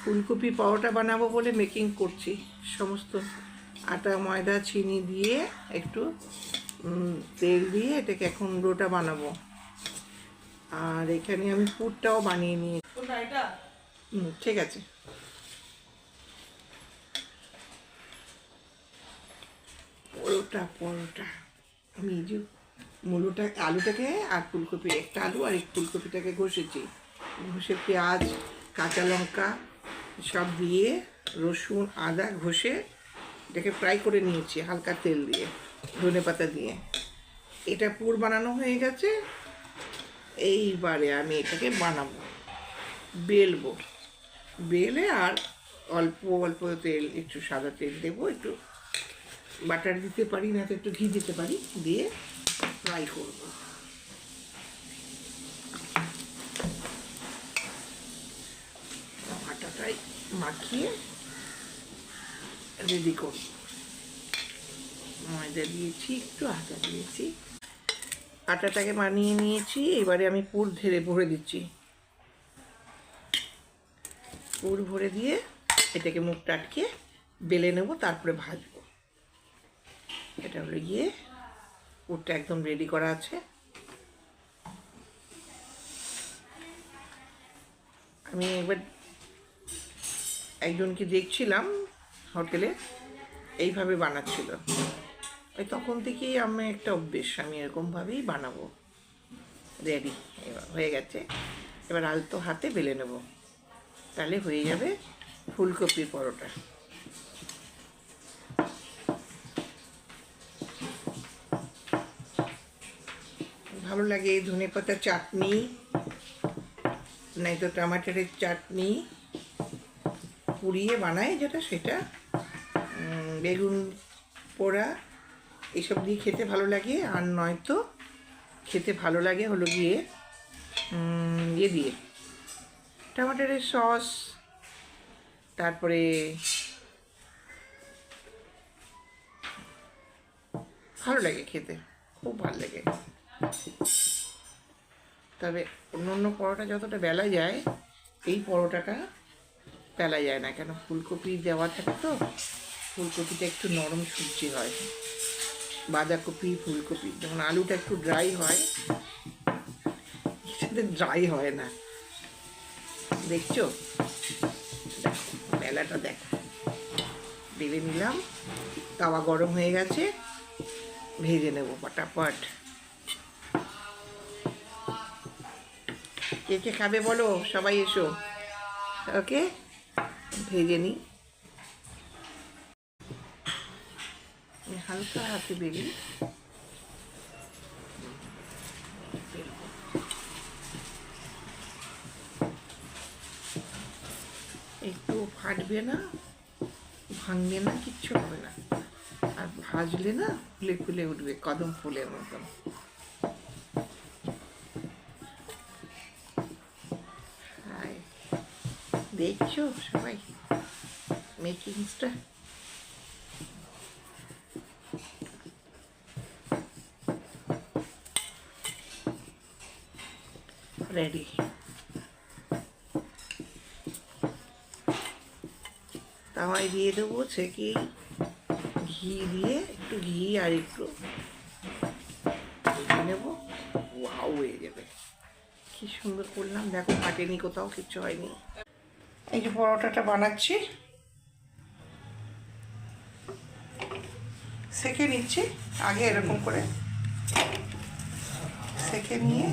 ফুলকপি পরোটা বানাবো বলে মেকিং করছি। সমস্ত আটা ময়দা চিনি দিয়ে একটু তেল দিয়ে এটাকে এখন ডোটা বানাবো। আর এখানে আমি পুরটাও বানিয়ে নিয়েছি। ঠিক আছে। পরোটা পরোটা আমি এই যে আলুটাকে আর ফুলকপি, একটা আলু আর এক ফুলকপিটাকে ঘষেছি, ঘষে পেঁয়াজ কাঁচা লঙ্কা সব দিয়ে রসুন আদা ঘষে এটাকে ফ্রাই করে নিয়েছি হালকা তেল দিয়ে, ধনেপাতা দিয়ে। এটা পুর বানানো হয়ে গেছে। এইবারে আমি এটাকে বানাবো, বেলবো, বেলে আর অল্প অল্প তেল, একটু সাদা তেল দেবো, একটু বাটার দিতে পারি, না তো একটু ঘি দিতে পারি, দিয়ে ফ্রাই করবো। আটাটাই মাখিয়ে রেডি করব। ময়দা দিয়েছি, একটু আটা দিয়েছি, আটাটাকে বানিয়ে নিয়েছি। এবারে আমি পুর ভরে দিচ্ছি। পুর ভরে দিয়ে এটাকে মুখটা আটকে বেলে নেব, তারপরে ভাজবো। এটা হলো গিয়ে পুরটা একদম রেডি করা আছে। আমি একবার একজনকে দেখছিলাম হোটেলে এইভাবে বানাচ্ছিল, ওই তখন থেকেই আমি একটা অভ্যেস, আমি এরকমভাবেই বানাবো। রেডি এবার হয়ে গেছে। এবার আলতো হাতে বেলে নেব, তাহলে হয়ে যাবে ফুলকপির পরোটা। ভালো লাগে ধনেপাতার চাটনি, নয়তো টমাটারের চাটনি পুড়িয়ে বানায় যেটা, সেটা বেগুন পোড়া এইসব দিয়ে খেতে ভালো লাগে। আর নয়তো খেতে ভালো লাগে হলো গিয়ে ইয়ে দিয়ে টমাটারের সস, তারপরে ভালো লাগে খেতে, খুব ভালো লাগে। তবে অন্য অন্য পরোটা যতটা বেলা যায়, এই পরোটাটা বেলা যায় না, কেন ফুলকপি দেওয়া থাকে তো, ফুলকপিটা একটু নরম সবজি হয়। বাঁধাকপি ফুলকপি যেমন আলুটা একটু ড্রাই হয়, সেটা ড্রাই হয় না। দেখছো, দেখো বেলাটা দেখো, বেলে নিলাম, তাওয়া গরম হয়ে গেছে, ভেজে নেব পটাপট। কে কে খাবে বলো, সবাই এসো। ওকে, ভেজে নিই। হালকা হাতে বেলি, একটু ফাটবে না, ভাঙবে না, কিচ্ছু হবে না। আর ভাজলে না ফুলে ফুলে উঠবে, কদম ফুলের মতন। দেখছো সবাই মেকিংসটা? রেডি। তাওয়ায় দিয়ে দেবো ছেঁকে ঘি দিয়ে, একটু ঘি আর একটু নেবো, ওয়াও হয়ে যাবে। কি সুন্দর করলাম, দেখো ফাটেনি, কোথাও কিচ্ছু হয়নি। এই যে পরোটাটা বানাচ্ছি, সেঁকে নিচ্ছি আগে, এরকম করে সেঁকে নিয়ে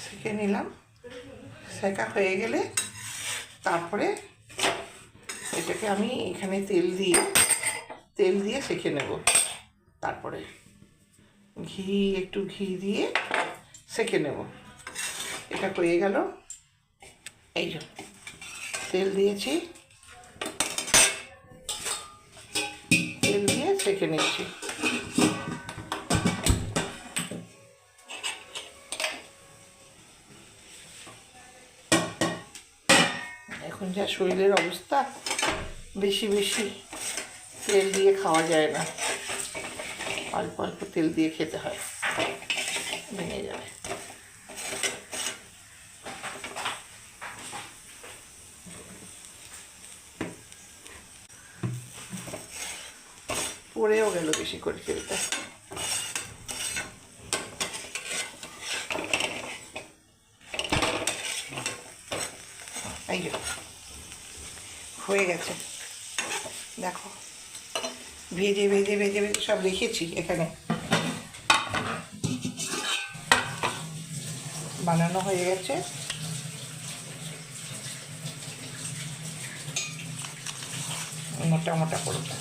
সেঁকে নিলাম। সেঁকা হয়ে গেলে তারপরে এটাকে আমি এখানে তেল দিয়ে সেঁকে নেব। তারপরে একটু ঘি দিয়ে সেঁকে নেব। এটা হয়ে গেল। এই যে তেল দিয়েছি, তেল দিয়ে সেঁকে নিচ্ছি। এখন যা শরীরের অবস্থা, বেশি বেশি তেল দিয়ে খাওয়া যায় না, অল্প অল্প তেল দিয়ে খেতে হয়, ভেঙে যাবে। পড়েও গেল বেশি করে তেলটা। এই যে হয়ে গেছে, দেখো ভেজে ভেজে ভেজে ভেজে সব রেখেছি এখানে, বানানো হয়ে গেছে। মোটা মোটা পরোটা